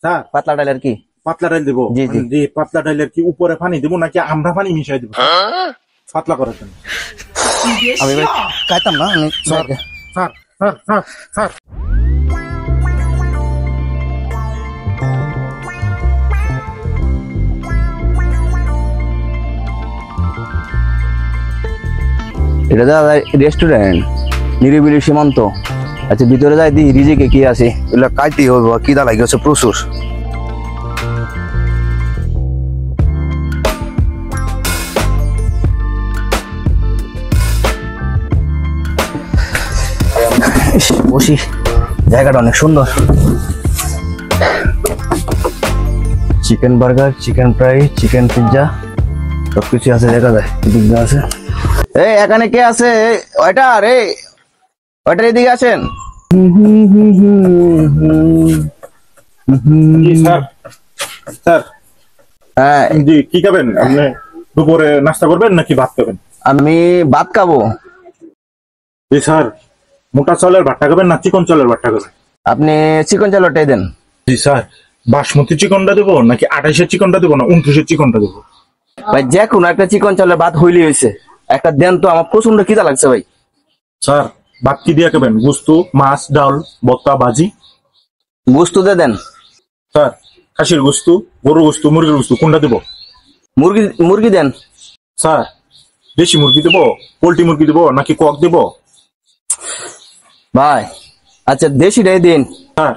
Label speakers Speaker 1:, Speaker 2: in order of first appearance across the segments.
Speaker 1: Sir
Speaker 2: পাতলা ডালের কি
Speaker 1: পাতলা ডাল দিব?
Speaker 2: জি জি
Speaker 1: যে পাতলা ডালের কি উপরে পানি দিব নাকি আমরা পানি মিশাই দিব পাতলা করার জন্য?
Speaker 2: আমি ভাই খাইতাম না আমি
Speaker 1: sir sir sir sir sir
Speaker 2: এটা দাদা রেস্টুরেন্ট নিরিবিলি সীমান্ত। আচ্ছা ভিতরে যাই দি রিজিকে কি আছে এগুলো খাইতেই হবে, কি দা লাগে প্রচুর। বসি, জায়গাটা অনেক সুন্দর। Chicken burger, chicken fry, chicken pizza সবকিছু আছে, দেখা যায় পিৎজা আছে। এই এখানে কে আছে? ওয়েটার, এই ওয়েটার এদিকে আসেন।
Speaker 1: জি স্যার স্যার
Speaker 2: হ্যাঁ
Speaker 1: জি কি খাবেন আপনি? দুপুরে নাস্তা করবেন নাকি ভাত খাবেন?
Speaker 2: আমি ভাত খাবো।
Speaker 1: জি স্যার মোটা চালের ভাতটা খাবেন না চিকন চালের ভাতটা খাবেন?
Speaker 2: আপনি চিকন চালটাই দেন।
Speaker 1: জি স্যার বাসমতি চিকনটা দেবো নাকি 28-এর চিকনটা দেবো না 29-এর চিকনটা দেবো?
Speaker 2: ভাই যে কোনো একটা চিকন চালের ভাত হইলে হয়েছে, একটা দেন তো, আমার প্রচন্ড খিদা লাগছে ভাই।
Speaker 1: স্যার ভাত কি দিয়ে খাবেন? গোস্ত, মাছ, ডাল, ভর্তা, ভাজি?
Speaker 2: গোস্ত দিয়ে দেন।
Speaker 1: স্যার খাসির গোস্ত, গরুর গোস্ত, মুরগির গোস্ত কোনটা দেবো?
Speaker 2: মুরগি মুরগি দেন।
Speaker 1: স্যার দেশি মুরগি দেবো, পোল্ট্রি মুরগি দেবো নাকি কক দেবো?
Speaker 2: ভাই আচ্ছা দেশিটাই দিন।
Speaker 1: স্যার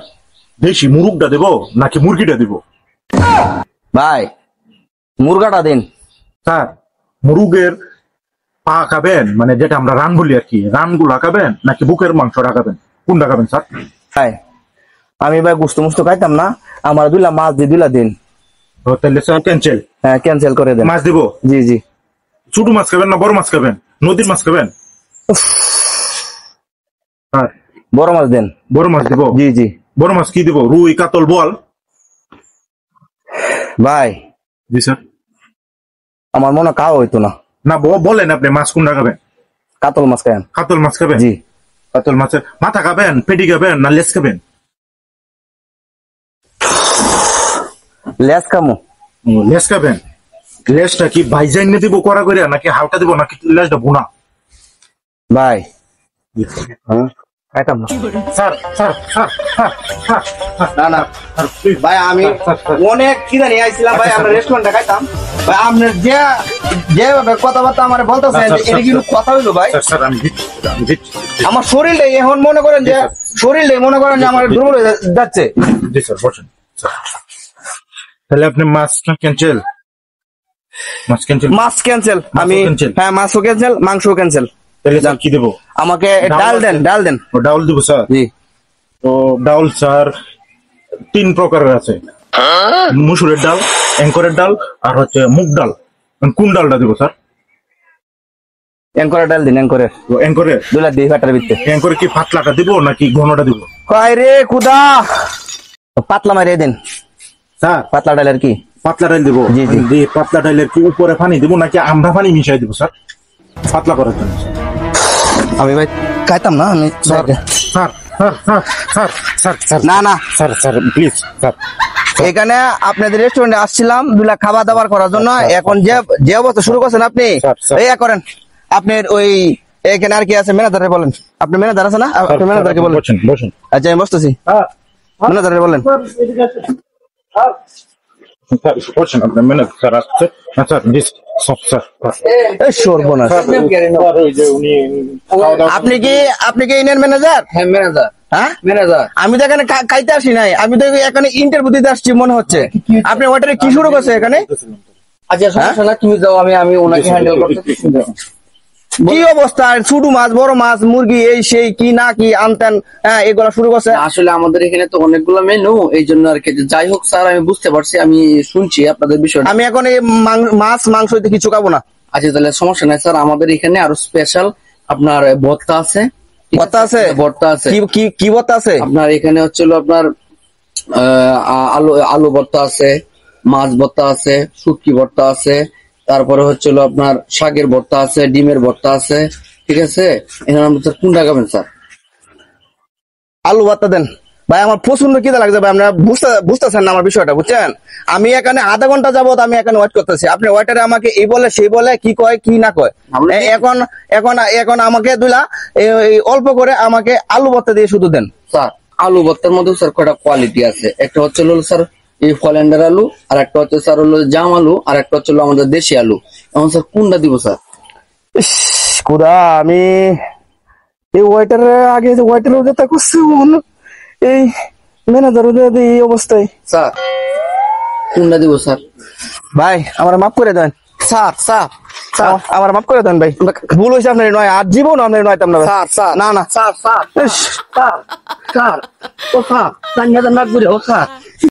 Speaker 1: দেশি মুরগটা দেবো নাকি মুরগিটা দেবো?
Speaker 2: ভাই মুরগাটা দিন।
Speaker 1: স্যার মুরগের পা খাবেন, মানে যেটা আমরা রান বলি আর কি, রানগুলা খাবেন নাকি বুকের মাংসটা খাবেন? কোনটা খাবেন স্যার?
Speaker 2: ভাই আমি ভাই গোস্ত মুস্ত খাইতাম না, আমার দুইলা মাছ দিয়ে দুইলা দিন।
Speaker 1: তাহলে স্যার ক্যান্সেল।
Speaker 2: হ্যাঁ ক্যান্সেল করে দেন।
Speaker 1: মাছ দেবো?
Speaker 2: জি জি।
Speaker 1: ছোট মাছ খাবেন না বড় মাছ খাবেন? নদীর মাছ খাবেন? স্যার
Speaker 2: বড় মাছ দেন।
Speaker 1: বড় মাছ দেবো?
Speaker 2: জি জি।
Speaker 1: বড় মাছ কি দেবো? রুই, কাতল, বোয়াল?
Speaker 2: ভাই
Speaker 1: জি স্যার।
Speaker 2: আমার মনে খাওয়া হইতো না।
Speaker 1: না বলেন আপনি মাছ কোনটা খাবেন?
Speaker 2: কাতল মাছ খান।
Speaker 1: কাতল মাছ খাবেন?
Speaker 2: জি।
Speaker 1: কাতল মাছের মাথা খাবেন, পেটি খাবেন না লেজ খাবেন?
Speaker 2: লেজ কামু।
Speaker 1: লেজ খাবেন? লেজটা কি ভাইজাইন দিব করা করে নাকি হালকা দিব নাকি লেজটা বোনা?
Speaker 2: ভাই খাইতাম না।
Speaker 1: Sir sir sir sir sir
Speaker 2: না না ভাই আমি অনেক খিদা নিয়ে আইছিলাম ভাই, আমরা রেস্টুরেন্টে খাইতাম ভাই। আপনার যেভাবে কথাবার্তা আমার বলতেছেন এটা কিন্তু কথা হইলো ভাই।
Speaker 1: স্যার আমি
Speaker 2: আমার শরীরটাই এখন মনে করেন যে আমার দুর্বল হয়ে যাচ্ছে।
Speaker 1: জি স্যার বসেন। তাহলে আপনি মাছটা ক্যান্সেল? মাছ ক্যান্সেল?
Speaker 2: মাছ ক্যান্সেল। আমি হ্যাঁ মাছও ক্যান্সেল, মাংসও ক্যান্সেল।
Speaker 1: তাহলে স্যার কি দেবো?
Speaker 2: আমাকে ডাল দেন। ডাল দেন।
Speaker 1: ও ডাল দেবো স্যার?
Speaker 2: জি।
Speaker 1: তো ডাল স্যার 3 প্রকারের আছে, মুসুরের ডাল, অ্যাঙ্করের ডাল আর হচ্ছে মুগ ডাল। কোন ডালটা দেবো স্যার?
Speaker 2: এনকরের ডাল দিন। এনকরের
Speaker 1: অ্যাঙ্করের
Speaker 2: দুলা দিয়ে ফাটার ভিতরে।
Speaker 1: অ্যাঙ্করে কি পাতলাটা দিব নাকি ঘনটা দিব?
Speaker 2: কয় রে কুদা, পাতলা মারিয়ে দেন
Speaker 1: স্যার
Speaker 2: পাতলা ডালের কি?
Speaker 1: পাতলা ডাল দিব?
Speaker 2: জি জি।
Speaker 1: দিয়ে পাতলা ডালের কি উপরে পানি দিব নাকি আমরা পানি মিশাই দিব স্যার পাতলা করার জন্য?
Speaker 2: আমি ভাই খাইতাম না আমি।
Speaker 1: Sir sir sir sir sir sir
Speaker 2: না না
Speaker 1: স্যার স্যার প্লিজ স্যার।
Speaker 2: এখানে আপনাদের রেস্টুরেন্টে আসছিলাম দুলা খাবার দাবার করার জন্য। এখন যে অবস্থা শুরু করছেন আপনি, এই করেন আপনার ওই এখানে আর কি আছে ম্যানেজারে বলেন। আপনি ম্যানেজার আছে না? আপনি ম্যানেজারকে বলেন।
Speaker 1: বসেন বসেন।
Speaker 2: আচ্ছা আমি বসতেছি, ম্যানেজারে বলেন।
Speaker 1: স্যার বসেন, আপনার ম্যানেজার স্যার আসছে। স্যার জি স্যার।
Speaker 2: এই সর্বনাশ। আপনি কি ইন্ডিয়ান ম্যানেজার? হ্যাঁ ম্যানেজার। হ্যাঁ ম্যানেজার। আমি তো এখানে খাইতে আসি নাই, আমি তো এখানে ইন্টারভিউ দিতে আসছি মনে হচ্ছে। আপনি ওয়াটারে কি শুরু করছে এখানে?
Speaker 3: আচ্ছা সমস্যা না, তুমি যাও, আমি ওনাকে হ্যান্ডেল করতেছি।
Speaker 2: কি অবস্থা? ছোট মাছ, বড় মাছ, মুরগি, এই সেই কি না কি আনতেন, হ্যাঁ এগুলা শুরু করছে।
Speaker 3: আসলে আমাদের এখানে তো অনেকগুলো মেনু, এই জন্য আর কি। যাই হোক স্যার, আমি বুঝতে পারছি, আমি শুনছি আপনাদের বিষয়টা।
Speaker 2: আমি এখন এই মাছ মাংস হইতে কিছু খাবো না।
Speaker 3: আচ্ছা তাহলে সমস্যা নাই স্যার, আমাদের এখানে আরো স্পেশাল আপনার ভর্তা আছে।
Speaker 2: ভর্তা আছে?
Speaker 3: ভর্তা আছে।
Speaker 2: কি ভর্তা আছে
Speaker 3: আপনার এখানে হচ্ছিল আপনার আলু ভর্তা আছে, মাছ ভর্তা আছে, শুটকি ভর্তা আছে, তারপরে হচ্ছিল আপনার শাকের ভর্তা আছে, ডিমের ভর্তা আছে। ঠিক আছে, এখানে কোনটা খাবেন স্যার?
Speaker 2: আলু ভর্তা দেন ভাই আমার প্রচন্ড খিদা লাগছে ভাই, আপনারা বুঝতেছেন না আমার বিষয়টা, বুঝছেন? আমি এখানে আধা ঘন্টা যাবত আমি এখানে ওয়েট করতেছি, আপনি ওয়েটারে আমাকে এই বলে সেই বলে কি কয় কি না কয়। এখন এখন এখন আমাকে দুলা এই অল্প করে আমাকে আলু ভর্তা দিয়ে শুধু দেন।
Speaker 3: স্যার আলু ভর্তার মধ্যে স্যার কয়টা কোয়ালিটি আছে, একটা হচ্ছে হলো স্যার এই ফলেন্ডার আলু, আর একটা হচ্ছে স্যার হলো জাম আলু, আর একটা হচ্ছে হলো আমাদের দেশি আলু। এখন স্যার কোনটা দিব স্যার?
Speaker 2: ইস, খুদা আমি এই ওয়েটারে আগে যে ওয়েটারে যেটা করছি এই ম্যানেজার এই অবস্থায়।
Speaker 3: স্যার কোনটা দিব স্যার?
Speaker 2: ভাই আমার মাফ করে দেন,
Speaker 3: স্যার স্যার স্যার
Speaker 2: আমার মাফ করে দেন ভাই, ভুল হয়েছে আপনার নয়, আর জীবন আপনার নয় আপনার।
Speaker 3: স্যার স্যার
Speaker 2: না না
Speaker 3: স্যার স্যার
Speaker 2: ইস,
Speaker 3: স্যার স্যার ও স্যার জানিয়ে দেন না ঘুরে ও স্যার।